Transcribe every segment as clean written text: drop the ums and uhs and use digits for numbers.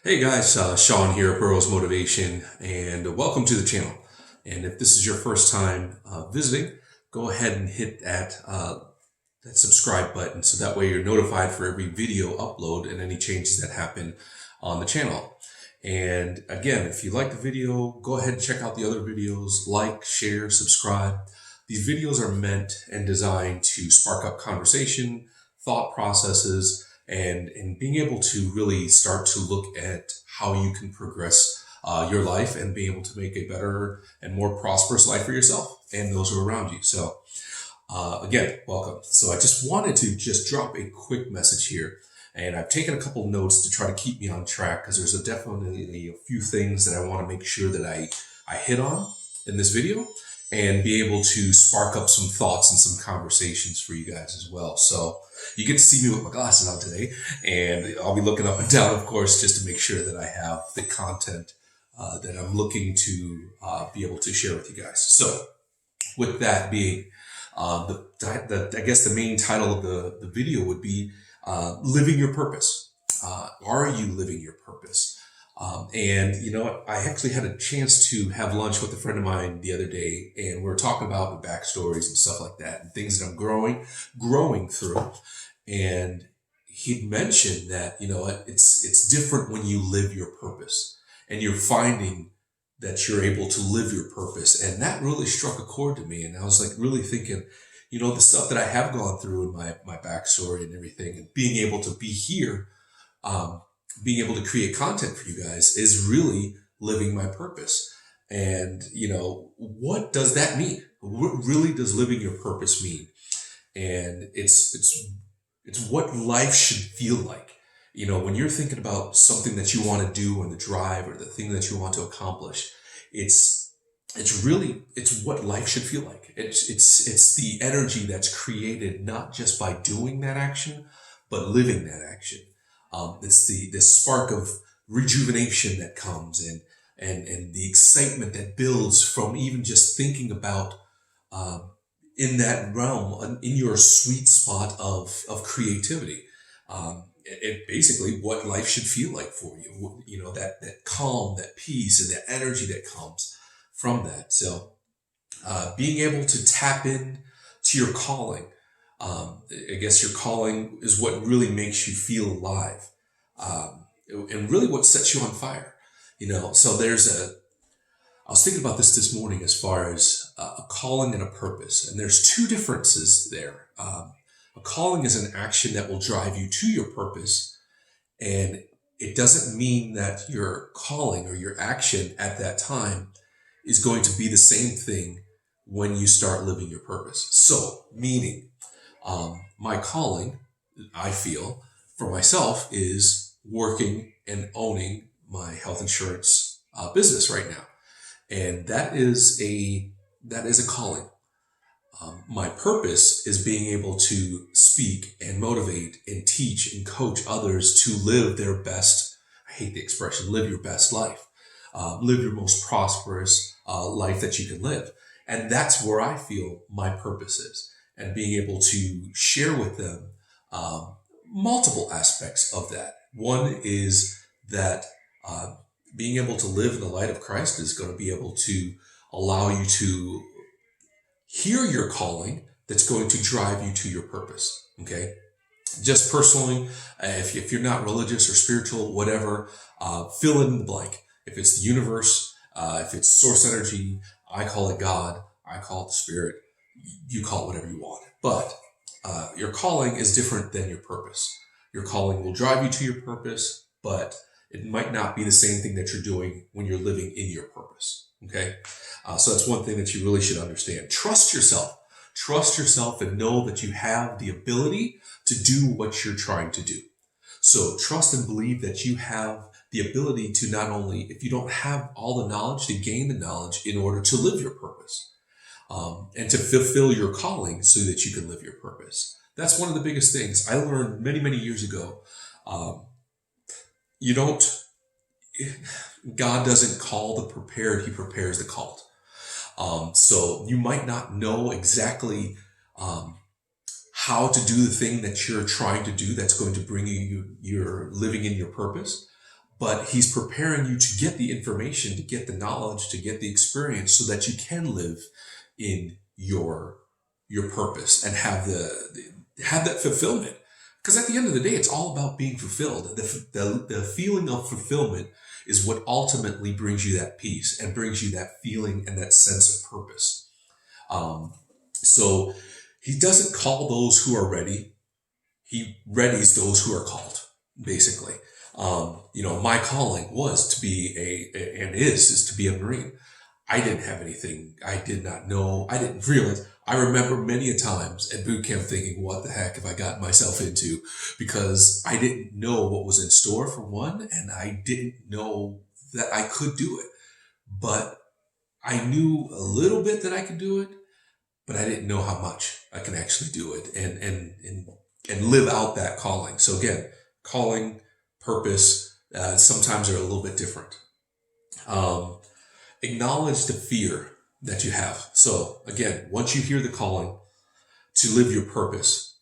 Hey guys, Sean here, Burroughs Motivation, and welcome to the channel. And if this is your first time visiting, go ahead and hit that subscribe button so that way you're notified for every video upload and any changes that happen on the channel. And again, if you like the video, go ahead and check out the other videos, like, share, subscribe. These videos are meant and designed to spark up conversation, thought processes, and being able to really start to look at how you can progress your life and be able to make a better and more prosperous life for yourself and those who are around you. So again, welcome. So I just wanted to just drop a quick message here, and I've taken a couple notes to try to keep me on track because there's definitely a few things that I want to make sure that I hit on in this video and be able to spark up some thoughts and some conversations for you guys as well. So you get to see me with my glasses on today, and I'll be looking up and down, of course, just to make sure that I have the content that I'm looking to be able to share with you guys. So with that being, I guess the main title of the video would be living your purpose. Are you living your purpose? And you know what? I actually had a chance to have lunch with a friend of mine the other day, and we were talking about the backstories and stuff like that and things that I'm growing through. And he'd mentioned that, you know what, it's different when you live your purpose and you're finding that you're able to live your purpose. And that really struck a chord to me. And I was like really thinking, you know, the stuff that I have gone through in my backstory and everything, and being able to be here, being able to create content for you guys is really living my purpose. And, you know, what does that mean? What really does living your purpose mean? And it's what life should feel like. You know, when you're thinking about something that you want to do, or the drive or the thing that you want to accomplish, it's what life should feel like. It's the energy that's created not just by doing that action, but living that action. It's the spark of rejuvenation that comes, and the excitement that builds from even just thinking about in that realm, in your sweet spot of creativity. It basically what life should feel like for you. You know, that calm, that peace, and that energy that comes from that. So being able to tap in to your calling. I guess your calling is what really makes you feel alive, and really what sets you on fire. You know, so I was thinking about this morning as far as a calling and a purpose, and there's two differences there. A calling is an action that will drive you to your purpose, and it doesn't mean that your calling or your action at that time is going to be the same thing when you start living your purpose. So, meaning, my calling, I feel, for myself is working and owning my health insurance business right now. And that is a calling. My purpose is being able to speak and motivate and teach and coach others to live their best. I hate the expression, live your best life. Live your most prosperous life that you can live. And that's where I feel my purpose is. And being able to share with them multiple aspects of that. One is that being able to live in the light of Christ is going to be able to allow you to hear your calling that's going to drive you to your purpose. Okay. Just personally, if you're not religious or spiritual, whatever, fill in the blank. If it's the universe, if it's source energy, I call it God, I call it the spirit, you call it whatever you want. But your calling is different than your purpose. Your calling will drive you to your purpose, but it might not be the same thing that you're doing when you're living in your purpose. Okay. So that's one thing that you really should understand. Trust yourself. Trust yourself and know that you have the ability to do what you're trying to do. So trust and believe that you have the ability to not only, if you don't have all the knowledge, to gain the knowledge in order to live your purpose, and to fulfill your calling so that you can live your purpose. That's one of the biggest things I learned many, many years ago. You don't, God doesn't call the prepared, he prepares the called. So you might not know exactly how to do the thing that you're trying to do that's going to bring you're living in your purpose. but he's preparing you to get the information, to get the knowledge, to get the experience so that you can live in your purpose and have that fulfillment. Because at the end of the day, it's all about being fulfilled. The feeling of fulfillment is what ultimately brings you that peace and brings you that feeling and that sense of purpose. So he doesn't call those who are ready. He readies those who are called, basically. My calling was to be and is to be a Marine. I didn't have anything. I did not know. I didn't realize. I remember many a times at boot camp thinking, what the heck have I gotten myself into? Because I didn't know what was in store for one, and I didn't know that I could do it. But I knew a little bit that I could do it, but I didn't know how much I can actually do it and live out that calling. So again, calling, purpose, sometimes are a little bit different. Acknowledge the fear that you have. So again, once you hear the calling to live your purpose,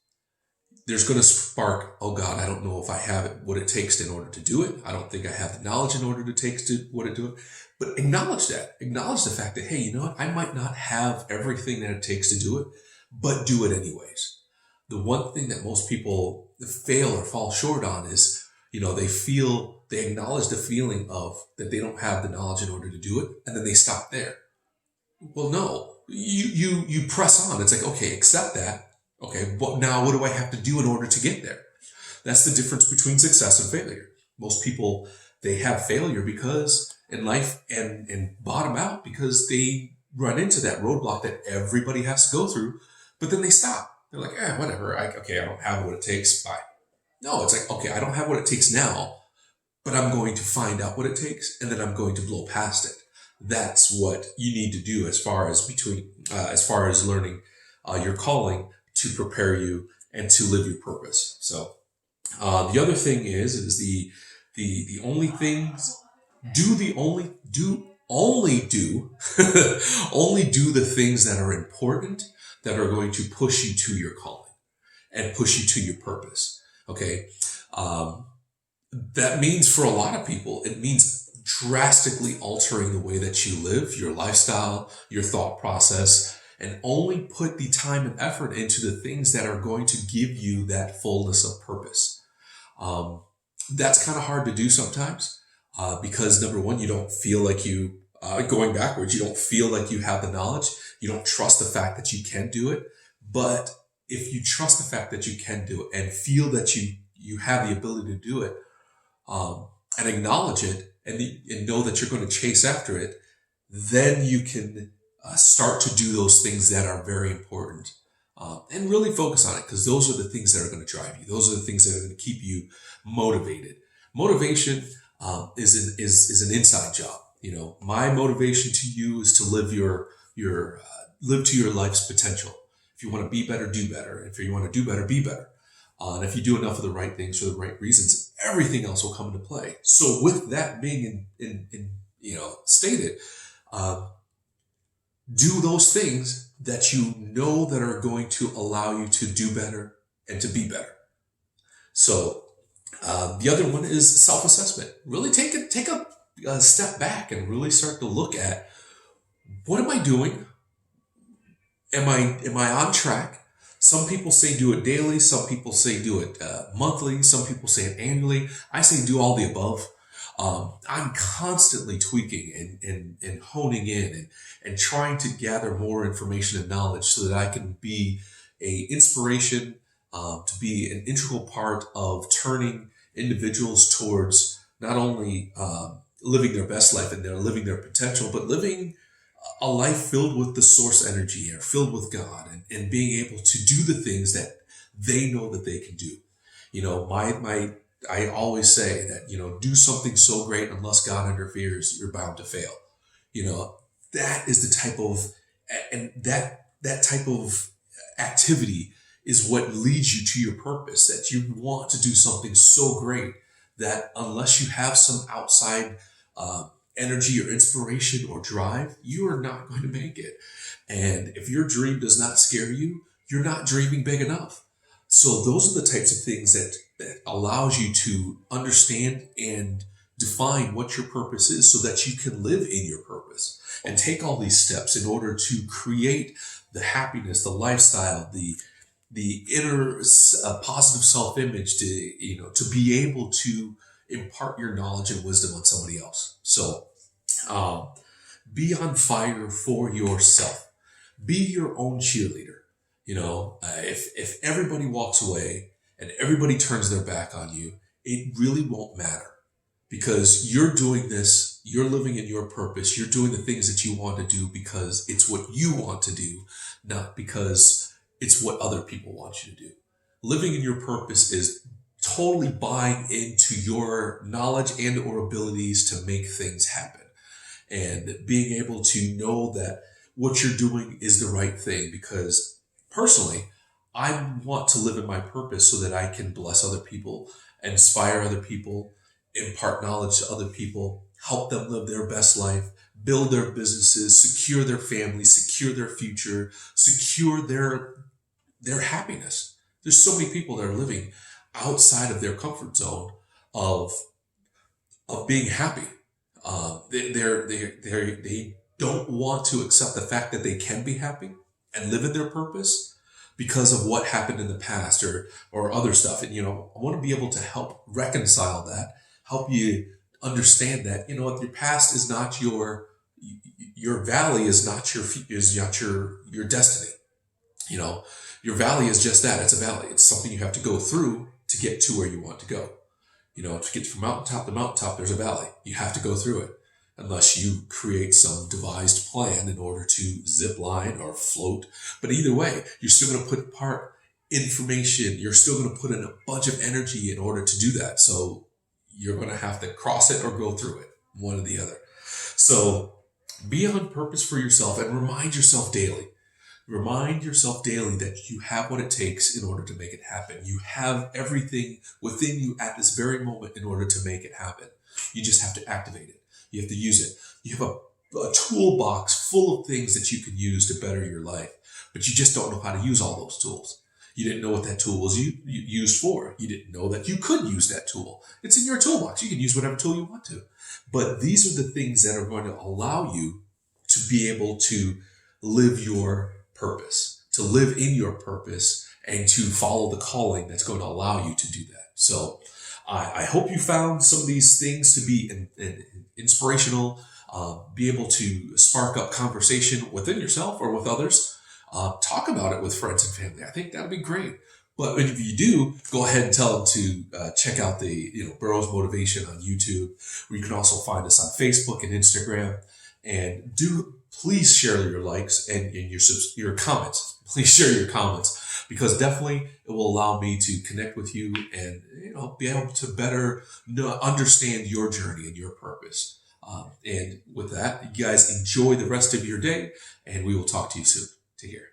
there's going to spark, oh God, I don't know if I have it, what it takes in order to do it. I don't think I have the knowledge in order to take to what to do it. But acknowledge that. Acknowledge the fact that, hey, you know what? I might not have everything that it takes to do it, but do it anyways. The one thing that most people fail or fall short on is, they acknowledge the feeling of that they don't have the knowledge in order to do it, and then they stop there. Well, no, you press on. It's like, okay, accept that. Okay, but now what do I have to do in order to get there? That's the difference between success and failure. Most people, they have failure because in life and bottom out because they run into that roadblock that everybody has to go through, but then they stop. They're like, whatever. I don't have what it takes. Bye. No, it's like, okay, I don't have what it takes now, but I'm going to find out what it takes, and then I'm going to blow past it. That's what you need to do as far as learning your calling to prepare you and to live your purpose. So the other thing is the only things only do only do the things that are important, that are going to push you to your calling and push you to your purpose. Okay. That means for a lot of people, it means drastically altering the way that you live, your lifestyle, your thought process, and only put the time and effort into the things that are going to give you that fullness of purpose. That's kind of hard to do sometimes because number one, you don't feel like you, going backwards, you don't feel like you have the knowledge. You don't trust the fact that you can do it. But if you trust the fact that you can do it and feel that you have the ability to do it, and acknowledge it and know that you're going to chase after it, then you can start to do those things that are very important and really focus on it, because those are the things that are going to drive you. Those are the things that are going to keep you motivated. Motivation is an inside job. My motivation to you is to live live to your life's potential. If you want to be better, do better. If you want to do better, be better. And if you do enough of the right things for the right reasons, everything else will come into play. So with that being stated, do those things that you know that are going to allow you to do better and to be better. So the other one is self-assessment. Really take a step back and really start to look at, what am I doing? Am I on track? Some people say do it daily. Some people say do it monthly. Some people say it annually. I say do all the above. I'm constantly tweaking and honing in and trying to gather more information and knowledge so that I can be a inspiration, to be an integral part of turning individuals towards not only living their best life and living their potential, but living a life filled with the source energy or filled with God, and being able to do the things that they know that they can do. I always say that, do something so great, unless God interferes, you're bound to fail. That is the type of, and that type of activity is what leads you to your purpose, that you want to do something so great that unless you have some outside energy or inspiration or drive, you are not going to make it. And if your dream does not scare you, you're not dreaming big enough. So those are the types of things that allows you to understand and define what your purpose is so that you can live in your purpose and take all these steps in order to create the happiness, the lifestyle, the inner positive self-image to be able to impart your knowledge and wisdom on somebody else. So be on fire for yourself. Be your own cheerleader. If everybody walks away and everybody turns their back on you, it really won't matter, because you're doing this, you're living in your purpose, you're doing the things that you want to do because it's what you want to do, not because it's what other people want you to do. Living in your purpose is totally buying into your knowledge and or abilities to make things happen, and being able to know that what you're doing is the right thing. Because personally, I want to live in my purpose so that I can bless other people, inspire other people, impart knowledge to other people, help them live their best life, build their businesses, secure their families, secure their future, secure their happiness. There's so many people that are living outside of their comfort zone of being happy. They don't want to accept the fact that they can be happy and live in their purpose because of what happened in the past or other stuff. And, I want to be able to help reconcile that, help you understand that, your past is not your valley is not your destiny. Your valley is just that. It's a valley. It's something you have to go through to get to where you want to go. To get from mountaintop to mountaintop, there's a valley. You have to go through it, unless you create some devised plan in order to zip line or float. But either way, you're still going to put part information. You're still going to put in a bunch of energy in order to do that. So you're going to have to cross it or go through it, one or the other. So be on purpose for yourself and remind yourself daily. Remind yourself daily that you have what it takes in order to make it happen. You have everything within you at this very moment in order to make it happen. You just have to activate it. You have to use it. You have a toolbox full of things that you can use to better your life, but you just don't know how to use all those tools. You didn't know what that tool was used for. You didn't know that you could use that tool. It's in your toolbox. You can use whatever tool you want to. But these are the things that are going to allow you to be able to live your purpose, to live in your purpose, and to follow the calling that's going to allow you to do that. So I hope you found some of these things to be inspirational, be able to spark up conversation within yourself or with others. Talk about it with friends and family. I think that'd be great. But if you do, go ahead and tell them to check out the Burroughs Motivation on YouTube, where you can also find us on Facebook and Instagram. And please share your likes and your comments. Please share your comments, because definitely it will allow me to connect with you and be able to better understand your journey and your purpose. And with that, you guys enjoy the rest of your day, and we will talk to you soon. Take care.